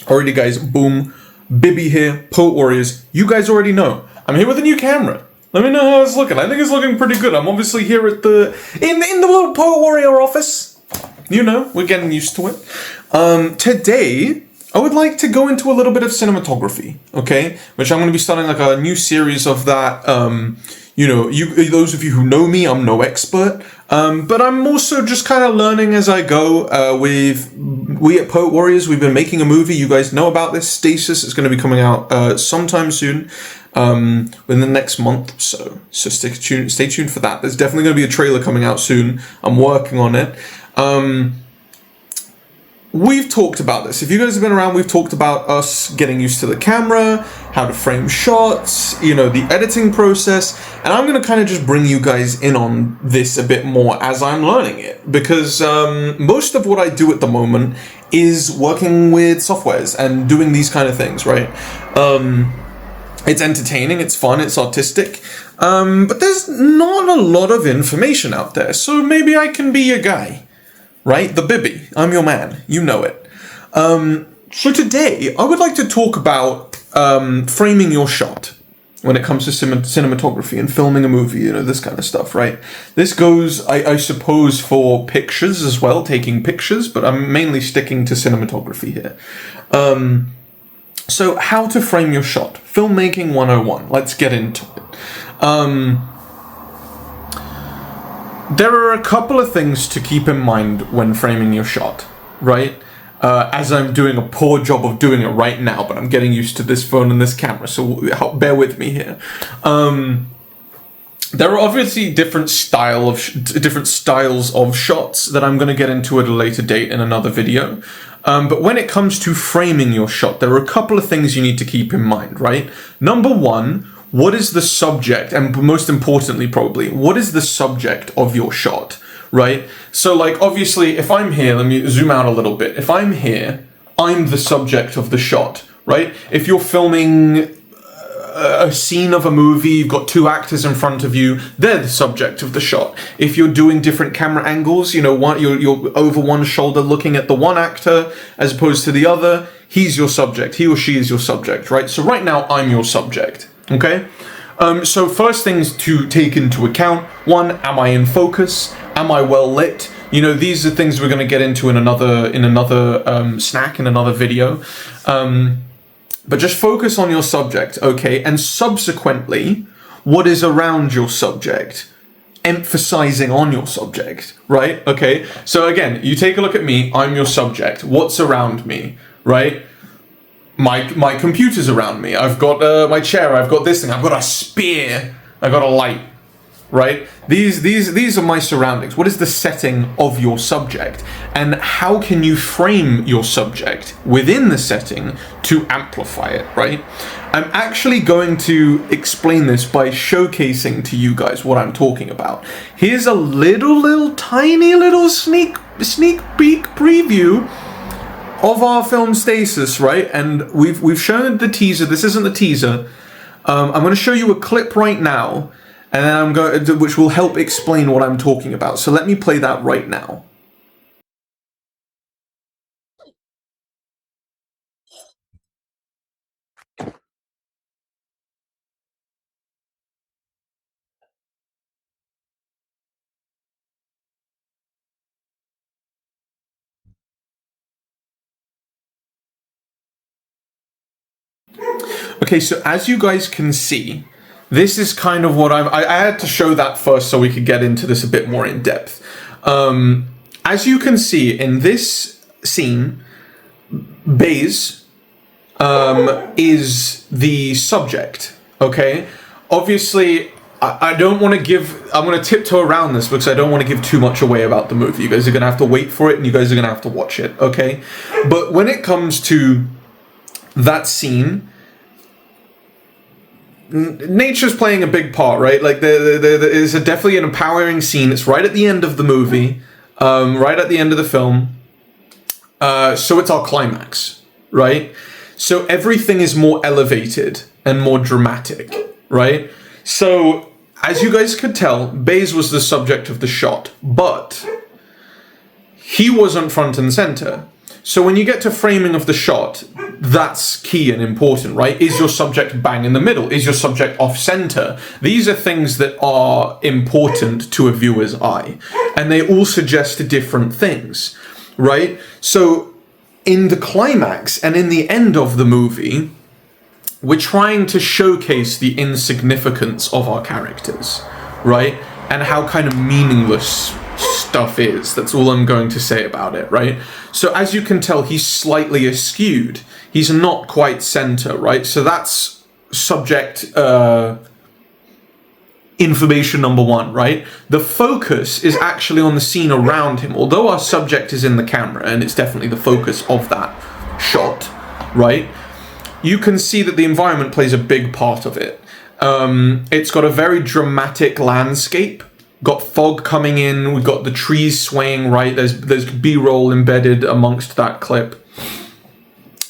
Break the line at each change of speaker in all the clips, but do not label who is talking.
Alrighty guys, boom, Bibby here, Poet Warriors. You guys already know, I'm here with a new camera. Let me know how it's looking. I think it's looking pretty good. I'm obviously here at the, in the little Poet Warrior office. You know, we're getting used to it. Today, I would like to go into a little bit of cinematography, okay? Which I'm going to be starting like a new series of that. You know, those of you who know me, I'm no expert. But I'm also just kind of learning as I go. We at Poet Warriors, we've been making a movie. You guys know about this. Stasis is going to be coming out sometime soon, within the next month or so. So stay tuned for that. There's definitely going to be a trailer coming out soon. I'm working on it. We've talked about this. If you guys have been around, we've talked about us getting used to the camera, how to frame shots, you know, the editing process, and I'm going to kind of just bring you guys in on this a bit more as I'm learning it, because most of what I do at the moment is working with softwares and doing these kind of things, right? It's entertaining, it's fun, it's artistic, but there's not a lot of information out there, so maybe I can be your guy. Right? The Bibby. I'm your man. You know it. So today, I would like to talk about framing your shot when it comes to cinematography and filming a movie, you know, this kind of stuff, right? This goes, I suppose, for pictures as well, taking pictures, but I'm mainly sticking to cinematography here. So how to frame your shot. Filmmaking 101. Let's get into it. There are a couple of things to keep in mind when framing your shot, right? As I'm doing a poor job of doing it right now, but I'm getting used to this phone and this camera, so bear with me here. There are obviously different styles of shots that I'm going to get into at a later date in another video. But when it comes to framing your shot, there are a couple of things you need to keep in mind, right? Number one, what is the subject, and most importantly probably, what is the subject of your shot, right? So like obviously if I'm here, let me zoom out a little bit. If I'm here, I'm the subject of the shot, right? If you're filming a scene of a movie, you've got two actors in front of you, they're the subject of the shot. If you're doing different camera angles, you know, you're over one shoulder looking at the one actor as opposed to the other, he's your subject, he or she is your subject, right? So right now I'm your subject. Okay, so first things to take into account, one, am I in focus? Am I well lit? You know, these are things we're going to get into in another snack, in another video. But just focus on your subject, okay? And subsequently, what is around your subject? Emphasizing on your subject, right? Okay, so again, you take a look at me, I'm your subject. What's around me, right? My computer's around me. I've got my chair. I've got this thing. I've got a spear. I've got a light. Right? These are my surroundings. What is the setting of your subject, and how can you frame your subject within the setting to amplify it? Right? I'm actually going to explain this by showcasing to you guys what I'm talking about. Here's a tiny little sneak peek preview of our film Stasis, right? And we've shown the teaser. This isn't the teaser. I'm going to show you a clip right now, and then I'm going to, which will help explain what I'm talking about. So let me play that right now. Okay, so as you guys can see, this is kind of what I had to show that first so we could get into this a bit more in depth. As you can see in this scene, Baze is the subject, okay? Obviously, I don't want to give, I'm going to tiptoe around this because I don't want to give too much away about the movie. You guys are going to have to wait for it and you guys are going to have to watch it, okay? But when it comes to that scene, nature's playing a big part, right? Like there is definitely an empowering scene. It's right at the end of the movie, right at the end of the film. So it's our climax, right? So everything is more elevated and more dramatic, right? So as you guys could tell, Baze was the subject of the shot, but he wasn't front and center. So when you get to framing of the shot, that's key and important, right? Is your subject bang in the middle? Is your subject off center? These are things that are important to a viewer's eye, and they all suggest different things, right? So in the climax and in the end of the movie, we're trying to showcase the insignificance of our characters, right? And how kind of meaningless stuff is. That's all I'm going to say about it, right? So as you can tell, he's slightly askewed. He's not quite center, right? So that's subject information number one, right? The focus is actually on the scene around him, although our subject is in the camera, and it's definitely the focus of that shot, right? You can see that the environment plays a big part of it. It's got a very dramatic landscape. Got fog coming in, we've got the trees swaying, right? There's B-roll embedded amongst that clip.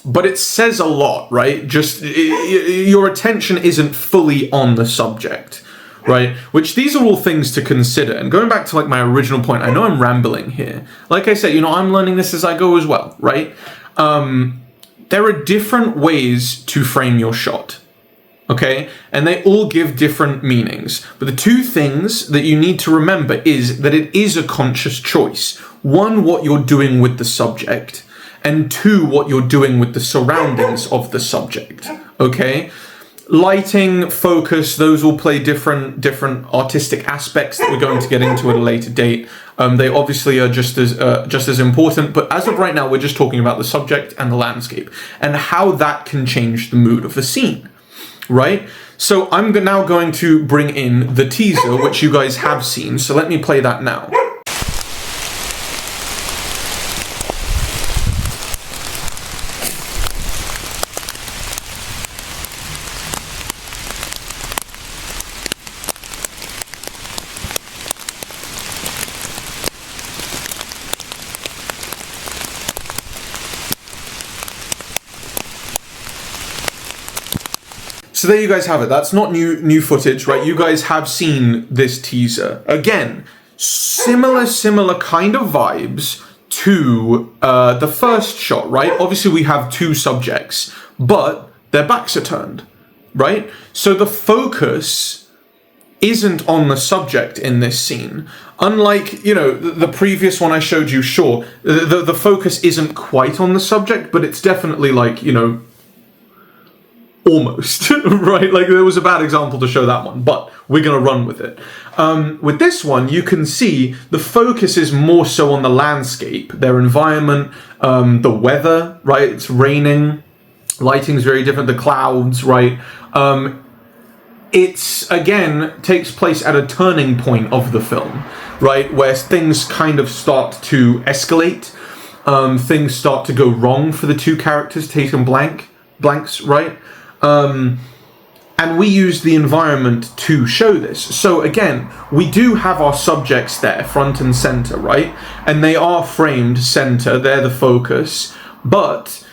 But it says a lot, right? Just your attention isn't fully on the subject, right? Which these are all things to consider. And going back to like my original point, I know I'm rambling here. Like I said, I'm learning this as I go as well, right? There are different ways to frame your shot. Okay, and they all give different meanings. But the two things that you need to remember is that it is a conscious choice. One, what you're doing with the subject, and two, what you're doing with the surroundings of the subject. Okay, lighting, focus, those all play different artistic aspects that we're going to get into at a later date. They obviously are just as important, but as of right now, we're just talking about the subject and the landscape and how that can change the mood of the scene. Right? So I'm now going to bring in the teaser, which you guys have seen. So let me play that now. So there you guys have it. That's not new footage, right? You guys have seen this teaser. Again, similar kind of vibes to the first shot, right? Obviously we have two subjects, but their backs are turned, right? So the focus isn't on the subject in this scene. Unlike, the previous one I showed you, sure, the focus isn't quite on the subject, but it's definitely like, almost, right? Like there was a bad example to show that one, but we're going to run with it. With this one, you can see the focus is more so on the landscape, their environment, the weather, right? It's raining, lighting's very different, the clouds, right? It's, again, takes place at a turning point of the film, right? Where things kind of start to escalate, things start to go wrong for the two characters, taking blanks, right? And we use the environment to show this. So again, we do have our subjects there, front and center, right? And they are framed center, they're the focus. But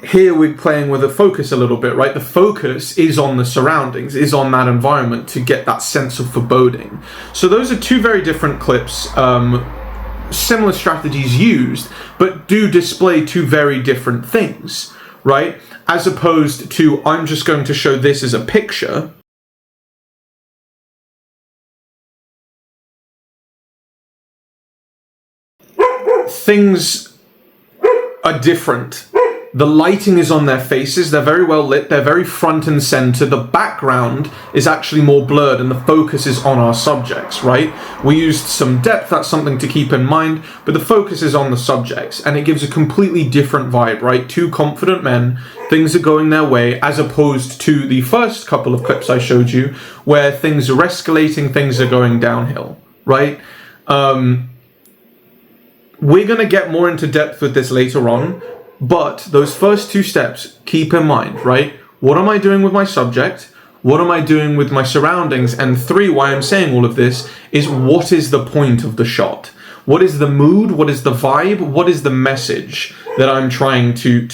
here we're playing with the focus a little bit, right? The focus is on the surroundings, is on that environment to get that sense of foreboding. So those are two very different clips, similar strategies used, but do display two very different things, right? As opposed to, I'm just going to show this as a picture. Things are different. The lighting is on their faces, they're very well lit, they're very front and center. The background is actually more blurred and the focus is on our subjects, right? We used some depth, that's something to keep in mind, but the focus is on the subjects and it gives a completely different vibe, right? Two confident men, things are going their way, as opposed to the first couple of clips I showed you where things are escalating, things are going downhill, right? We're going to get more into depth with this later on. But those first two steps, keep in mind, right? What am I doing with my subject? What am I doing with my surroundings? And three, why I'm saying all of this is what is the point of the shot? What is the mood? What is the vibe? What is the message that I'm trying to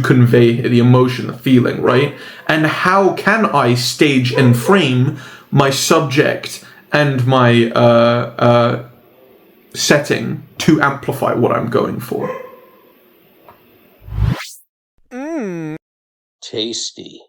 convey here? The emotion, the feeling, right? And how can I stage and frame my subject and my setting to amplify what I'm going for?
tasty.